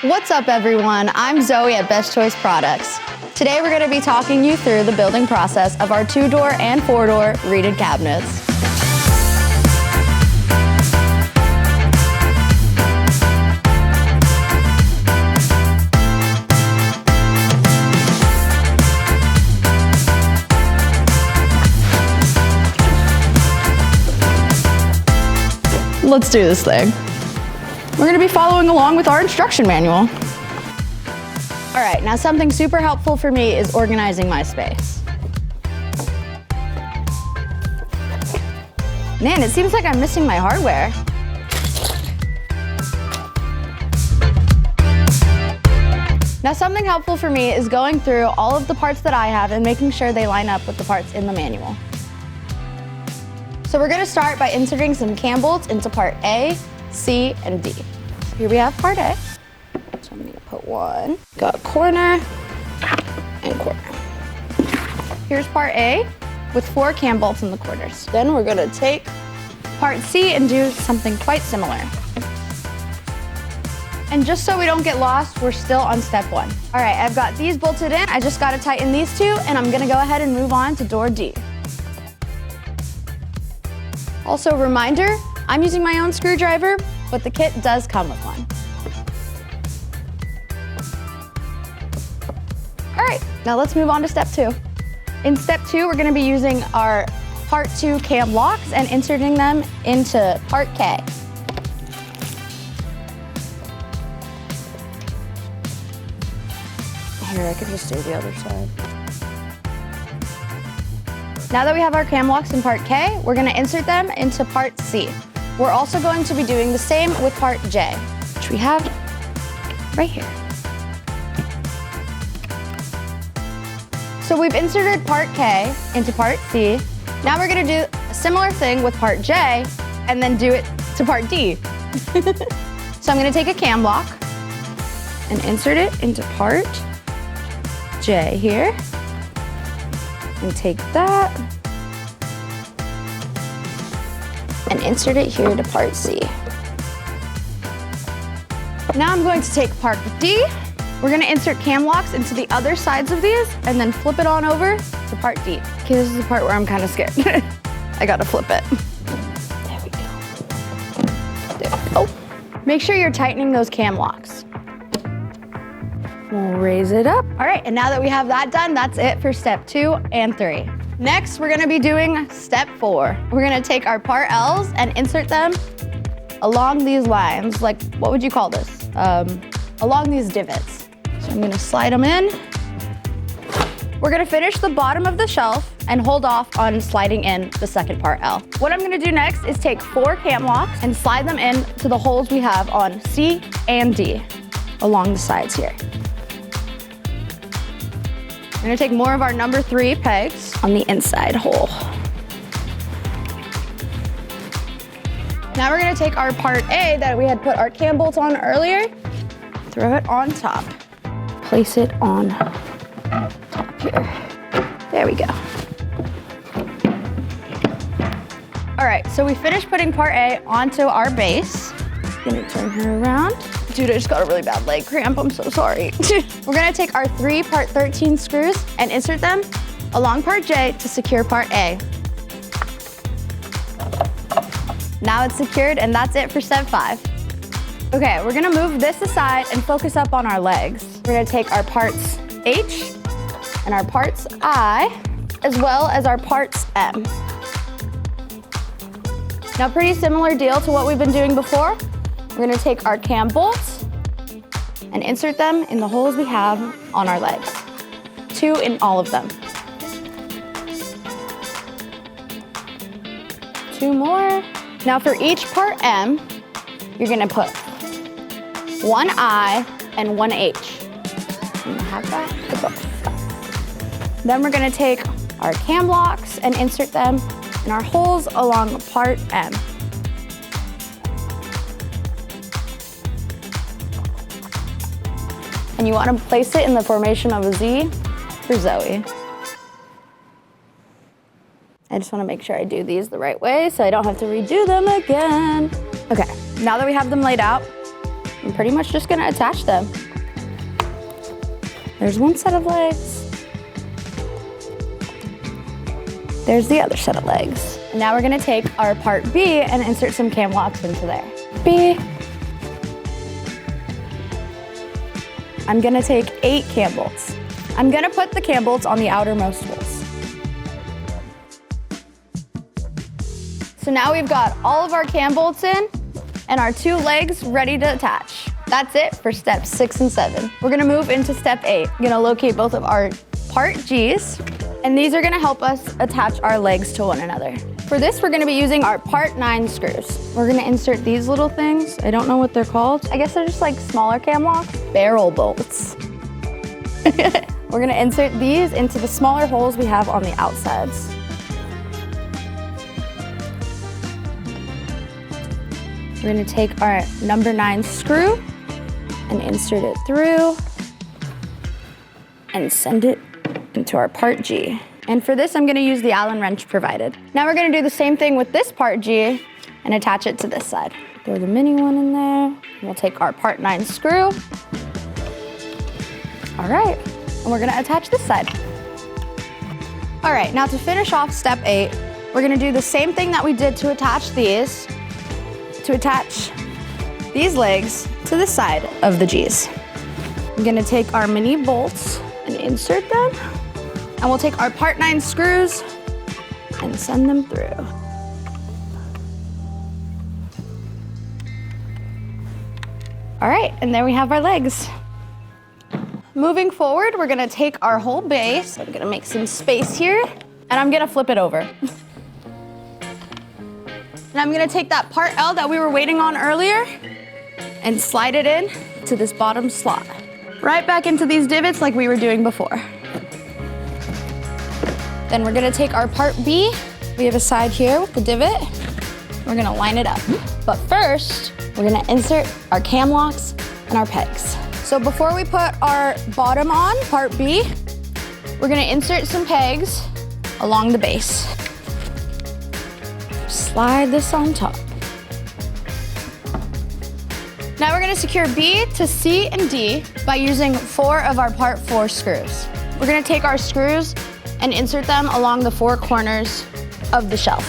What's up, everyone? I'm Zoe at Best Choice Products. Today we're going to be talking you through the building process of our 2-door and 4-door reeded cabinets. Let's do this thing. We're gonna be following along with our instruction manual. All right, now something super helpful for me is organizing my space. Man, it seems like I'm missing my hardware. Now something helpful for me is going through all of the parts that I have and making sure they line up with the parts in the manual. So we're gonna start by inserting some cam bolts into part A, C, and D. Here we have part A. So I'm gonna put one. Got corner and corner. Here's part A with 4 cam bolts in the corners. Then we're gonna take part C and do something quite similar. And just so we don't get lost, we're still on step 1. All right, I've got these bolted in. I just gotta tighten these 2, and I'm gonna go ahead and move on to door D. Also, reminder, I'm using my own screwdriver, but the kit does come with one. All right, now let's move on to step 2. In step 2, we're gonna be using our part 2 cam locks and inserting them into part K. Here, I could just do the other side. Now that we have our cam locks in part K, we're gonna insert them into part C. We're also going to be doing the same with part J, which we have right here. So we've inserted part K into part C. Now we're gonna do a similar thing with part J and then do it to part D. So I'm gonna take a cam lock and insert it into part J here. And take that and insert it here to part C. Now I'm going to take part D. We're gonna insert cam locks into the other sides of these and then flip it on over to part D. Okay, this is the part where I'm kind of scared. I gotta flip it. There we go. There we go. Make sure you're tightening those cam locks. We'll raise it up. All right, and now that we have that done, that's it for step 2 and 3. Next, we're gonna be doing step 4. We're gonna take our part L's and insert them along these lines. Like, what would you call this? Along these divots. So I'm gonna slide them in. We're gonna finish the bottom of the shelf and hold off on sliding in the second part L. What I'm gonna do next is take 4 cam locks and slide them in to the holes we have on C and D along the sides here. I'm gonna take more of our number 3 pegs on the inside hole. Now we're gonna take our part A that we had put our cam bolts on earlier, throw it on top. Place it on top here. There we go. All right, so we finished putting part A onto our base. Gonna turn her around. Dude, I just got a really bad leg cramp, I'm so sorry. We're gonna take our 3 part 13 screws and insert them along part J to secure part A. Now it's secured, and that's it for step 5. Okay, we're gonna move this aside and focus up on our legs. We're gonna take our parts H and our parts I, as well as our parts M. Now, pretty similar deal to what we've been doing before. We're gonna take our cam bolts and insert them in the holes we have on our legs. 2 in all of them. 2 more. Now for each part M, you're gonna put 1 I and 1 H. I'm gonna have that for both. Then we're gonna take our cam locks and insert them in our holes along part M. And you want to place it in the formation of a Z for Zoe. I just want to make sure I do these the right way so I don't have to redo them again. Okay, now that we have them laid out, I'm pretty much just gonna attach them. There's one set of legs. There's the other set of legs. And now we're gonna take our part B and insert some cam locks into there. B. I'm gonna take 8 cam bolts. I'm gonna put the cam bolts on the outermost holes. So now we've got all of our cam bolts in and our 2 legs ready to attach. That's it for steps 6 and 7. We're gonna move into step 8. We're gonna locate both of our part Gs, and these are gonna help us attach our legs to one another. For this, we're gonna be using our part 9 screws. We're gonna insert these little things. I don't know what they're called. I guess they're just like smaller cam locks. Barrel bolts. We're gonna insert these into the smaller holes we have on the outsides. We're gonna take our number 9 screw and insert it through and send it into our part G. And for this, I'm gonna use the Allen wrench provided. Now we're gonna do the same thing with this part G and attach it to this side. Throw the mini one in there. We'll take our part 9 screw. All right, and we're gonna attach this side. All right, now to finish off step 8, we're gonna do the same thing that we did to attach these, to attach these legs to the side of the Gs. I'm gonna take our mini bolts and insert them, and we'll take our part 9 screws and send them through. All right, and there we have our legs. Moving forward, we're gonna take our whole base. I'm gonna make some space here, and I'm gonna flip it over. And I'm gonna take that part L that we were waiting on earlier and slide it in to this bottom slot. Right back into these divots like we were doing before. Then we're gonna take our part B. We have a side here with the divot. We're gonna line it up. But first, we're gonna insert our cam locks and our pegs. So before we put our bottom on, part B, we're gonna insert some pegs along the base. Slide this on top. Now we're gonna secure B to C and D by using 4 of our part 4 screws. We're gonna take our screws and insert them along the 4 corners of the shelf.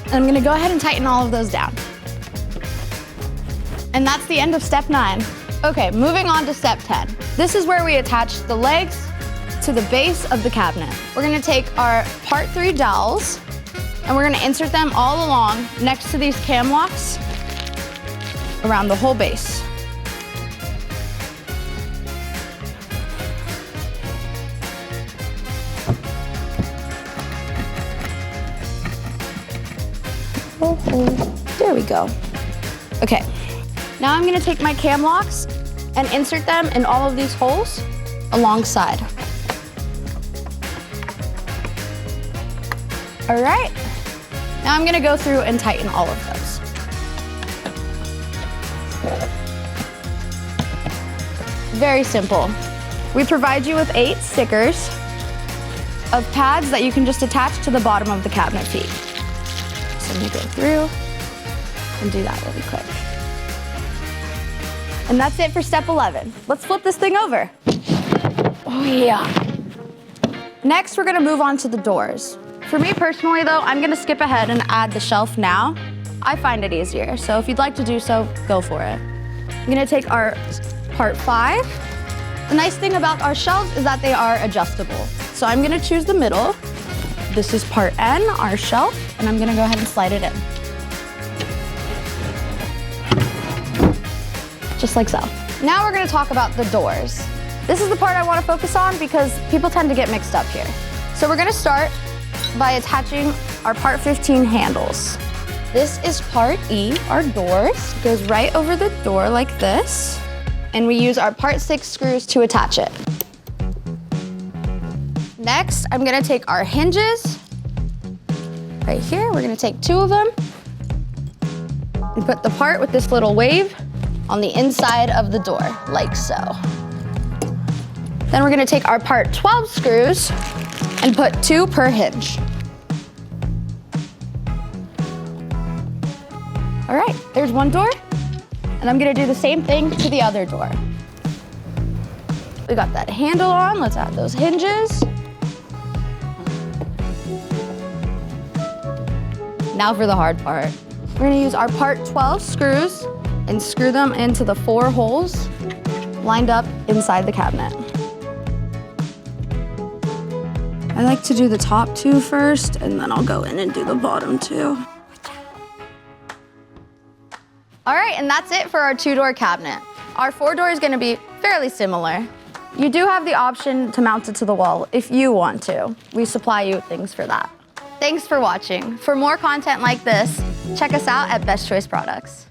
And I'm gonna go ahead and tighten all of those down. And that's the end of step 9. Okay, moving on to step 10. This is where we attach the legs to the base of the cabinet. We're gonna take our part 3 dowels and we're gonna insert them all along next to these cam locks around the whole base. There we go. Okay, now I'm gonna take my cam locks and insert them in all of these holes alongside. All right, now I'm gonna go through and tighten all of those. Very simple. We provide you with 8 stickers of pads that you can just attach to the bottom of the cabinet feet. So I'm gonna go through and do that really quick. And that's it for step 11. Let's flip this thing over. Oh yeah. Next, we're gonna move on to the doors. For me personally though, I'm gonna skip ahead and add the shelf now. I find it easier, so if you'd like to do so, go for it. I'm gonna take our part 5. The nice thing about our shelves is that they are adjustable. So I'm gonna choose the middle. This is part N, our shelf, and I'm gonna go ahead and slide it in. Just like so. Now we're gonna talk about the doors. This is the part I wanna focus on because people tend to get mixed up here. So we're gonna start by attaching our part 15 handles. This is part E, our doors. It goes right over the door like this. And we use our part 6 screws to attach it. Next, I'm gonna take our hinges. Right here, we're gonna take 2 of them and put the part with this little wave on the inside of the door, like so. Then we're gonna take our part 12 screws and put 2 per hinge. All right, there's one door, and I'm gonna do the same thing to the other door. We got that handle on, let's add those hinges. Now for the hard part. We're gonna use our part 12 screws and screw them into the 4 holes lined up inside the cabinet. I like to do the top 2 first, and then I'll go in and do the bottom 2. All right, and that's it for our 2-door cabinet. Our 4-door is gonna be fairly similar. You do have the option to mount it to the wall if you want to. We supply you with things for that. Thanks for watching. For more content like this, check us out at Best Choice Products.